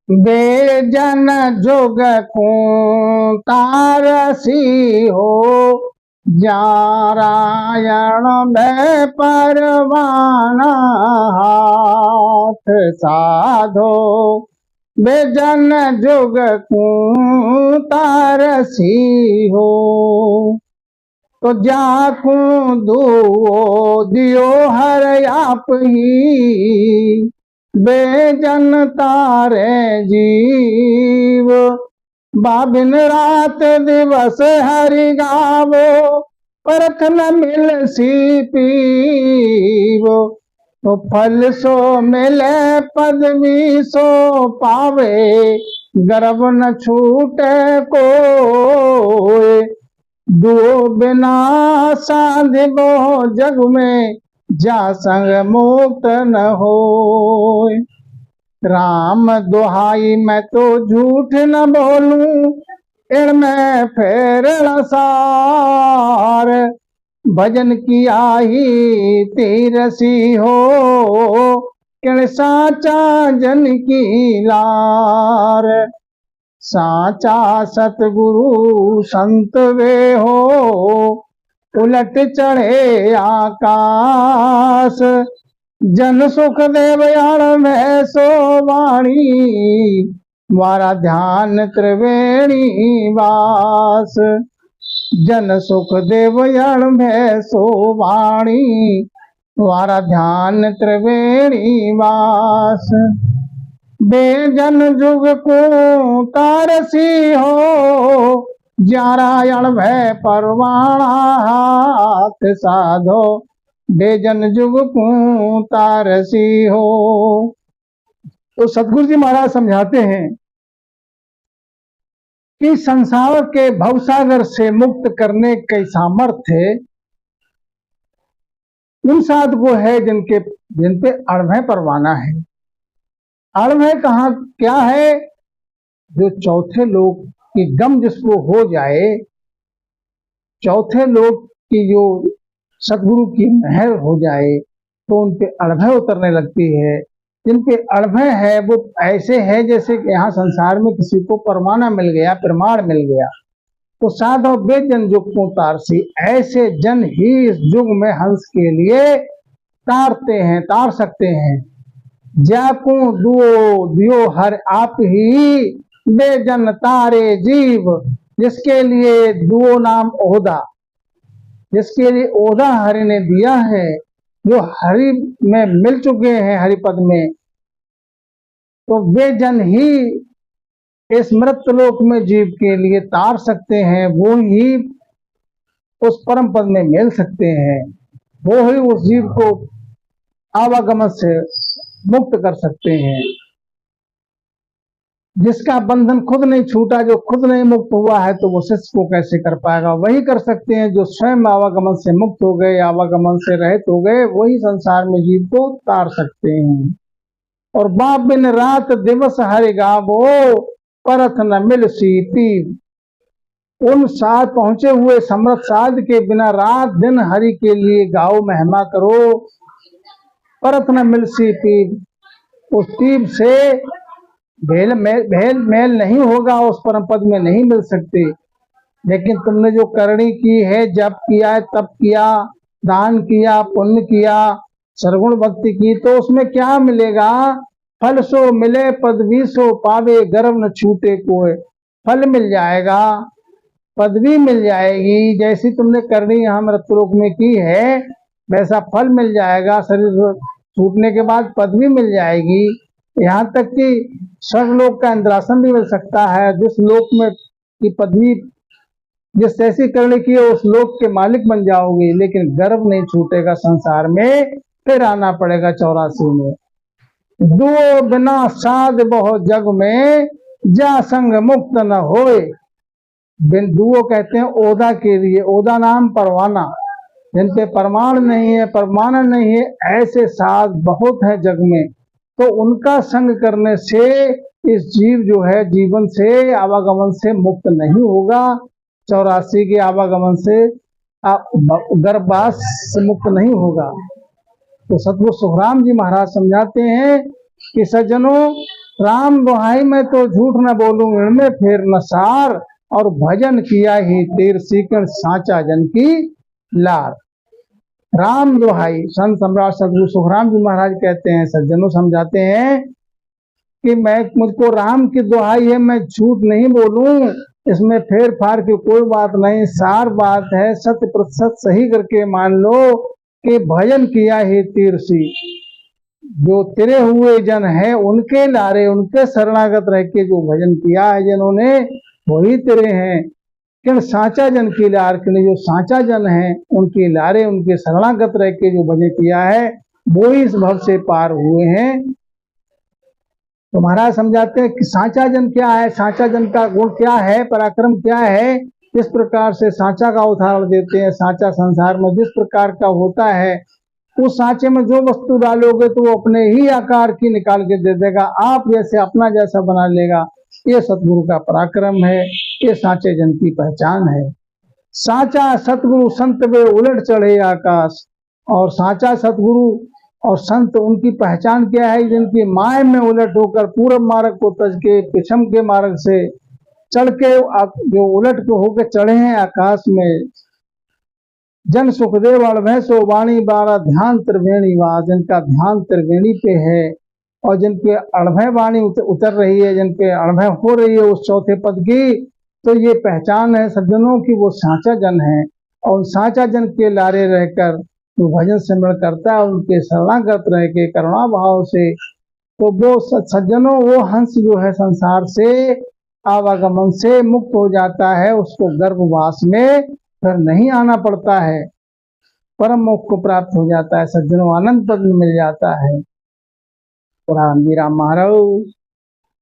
Basin जुग को तारसी हो, जारायण में परवाना हाथ साधो। बेजन जुग को तारसी हो, तो जाकू दुओ दियो हर आप ही। बेजन तारे जीव, बाबिन रात दिवस हरि गावो। परख न मिल सी पीवो, तो फल सो मिले पदवी सो पावे। गर्भ न छूटे कोय, दुओ बिना साधिबो जग में। जा संग मुक्त न होय। राम दुहाई मैं तो झूठ न बोलूं, इनमें फेर सार। भजन किया ही तीरसी हो, किण साचा जन की लार। साचा सतगुरु संत वे हो, उलट चढ़े आकाश। जन सुख देवयाण में सो वाणी, वारा ध्यान त्रिवेणी वास। जन सुख देवयाण में सो वाणी, वारा ध्यान त्रिवेणी वास। बेजन जुग को तारसी हो, जारायण भय परवाना हाथ साधो। बेजन जुग को तारसी हो। तो सतगुरु जी महाराज समझाते हैं कि संसार के भवसागर से मुक्त करने के सामर्थ्य उन साधु है जिन पे अणभय परवाना है। अणभय कहाँ क्या है? जो चौथे लोक की गम जिसको हो जाए, चौथे लोक की जो सतगुरु की मेहर हो जाए, तो उन पे अणभय उतरने लगती है। जिन पे अणभय है वो ऐसे है जैसे कि यहाँ संसार में किसी को परमाना मिल गया, प्रमाण मिल गया। तो साधो बेजन जुग को तारसी, ऐसे जन ही इस युग में हंस के लिए तार सकते हैं। जाकू दुओ दियो हर आप ही, बेजन तारे जीव। जिसके लिए दुओ नाम ओहदा, जिसके लिए ओहदा हरि ने दिया है, जो हरि में मिल चुके हैं हरिपद में, तो वे जन ही इस मृत्यलोक में जीव के लिए तार सकते हैं। वो ही उस परम पद में मिल सकते हैं, वो ही उस जीव को आवागमन से मुक्त कर सकते हैं। जिसका बंधन खुद नहीं छूटा, जो खुद नहीं मुक्त हुआ है, तो वो शिष्य को कैसे कर पाएगा? वही कर सकते हैं जो स्वयं आवागमन से मुक्त हो गए, आवागमन से रहित हो गए, वही संसार में जीव को तार सकते हैं। और बाप बिन रात दिवस हरि गावो, परथ न मिल सीती। उन साथ पहुंचे हुए समर्थ साध के बिना रात दिन हरि के लिए गाओ, महिमा करो। परथ न मिल सीती, उस तीब से भेल मेल नहीं होगा, उस परम पद में नहीं मिल सकते। लेकिन तुमने जो करनी की है, जप किया, तप किया, दान किया, पुण्य किया, सरगुण भक्ति की, तो उसमें क्या मिलेगा? फल सो मिले पदवी सो पावे, गर्व न छूटे कोय। फल मिल जाएगा, पदवी मिल जाएगी। जैसी तुमने करनी यहाँ मृत्युलोक में की है, वैसा फल मिल जाएगा। शरीर छूटने के बाद पदवी मिल जाएगी। यहाँ तक कि स्वर्गलोक का इंद्रासन भी मिल सकता है। जिस लोक में की पदवी जिस जैसी करने की है, उस लोक के मालिक बन जाओगे। लेकिन गर्व नहीं छूटेगा, संसार में फिर आना पड़ेगा 84 में। दुओ बिना साध बहुत जग में, जा संग मुक्त न होए। दुओ कहते हैं ओदा के लिए, ओदा नाम परवाना, जिन पे प्रमाण नहीं है, प्रमाणन नहीं है, ऐसे साध बहुत है जग में। तो उनका संग करने से इस जीव जो है जीवन से, आवागमन से मुक्त नहीं होगा। 84 के आवागमन से, गर्भवास से मुक्त नहीं होगा। तो सतगुरु सुखराम जी महाराज समझाते हैं कि सज्जनों, राम दुहाई में तो झूठ न बोलूं इनमें फेर न सार, और भजन किया ही तीर सीकण साचा जन की लार। राम दुहाई, संत सम्राट सदगुरु सुखराम जी महाराज कहते हैं, सज्जनों समझाते हैं कि मुझको राम की दुहाई है, मैं झूठ नहीं बोलूं, इसमें फेर फार की कोई बात नहीं, सार बात है, 100% सही करके मान लो कि भजन किया ही तीर सी, जो तिरे हुए जन है उनके लारे, उनके शरणागत रह के जो भजन किया है जिन्होंने, वही तिरे हैं। किन साचा जन की लार, किन जो साचा जन है उनकी लारे, उनके शरणागत रह के जो भजन किया है वो ही इस भव से पार हुए हैं। तो महाराज समझाते हैं कि साचा जन क्या है, साचा जन का गुण क्या है, पराक्रम क्या है, किस प्रकार से साचा का उदाहरण देते हैं। साचा संसार में जिस प्रकार का होता है, उस सांचे में जो वस्तु डालोगे तो वो अपने ही आकार की निकाल के दे देगा, आप जैसे अपना जैसा बना लेगा। ये सतगुरु का पराक्रम है, ये साचे जन की पहचान है। साचा सतगुरु संत वे उलट चढ़े आकाश, और साचा सतगुरु और संत उनकी पहचान क्या है, जिनकी माय में उलट होकर पूर्व मार्ग को तज के पिछम के मार्ग से चढ़ के जो उलट के होकर चढ़े हैं आकाश में। जन सुखदेव अड़भय सो वाणी बारा ध्यान त्रिवेणी वास, जिनका ध्यान त्रिवेणी पे है और जिनके अड़भय वाणी उतर रही है, जिनके अड़भय हो रही है उस चौथे पद की, तो ये पहचान है सज्जनों की, वो साचा जन है। और साचा जन के लारे रहकर जो भजन सिमरण करता है, उनके शरणागत रह के करुणा भाव से, तो वो सज्जनों वो हंस जो है संसार से आवागमन से मुक्त हो जाता है, उसको गर्भवास में फिर नहीं आना पड़ता है, परम मोक्ष को प्राप्त हो जाता है सज्जनों, आनंद पद में मिल जाता है। पुराण वीरा महाराज।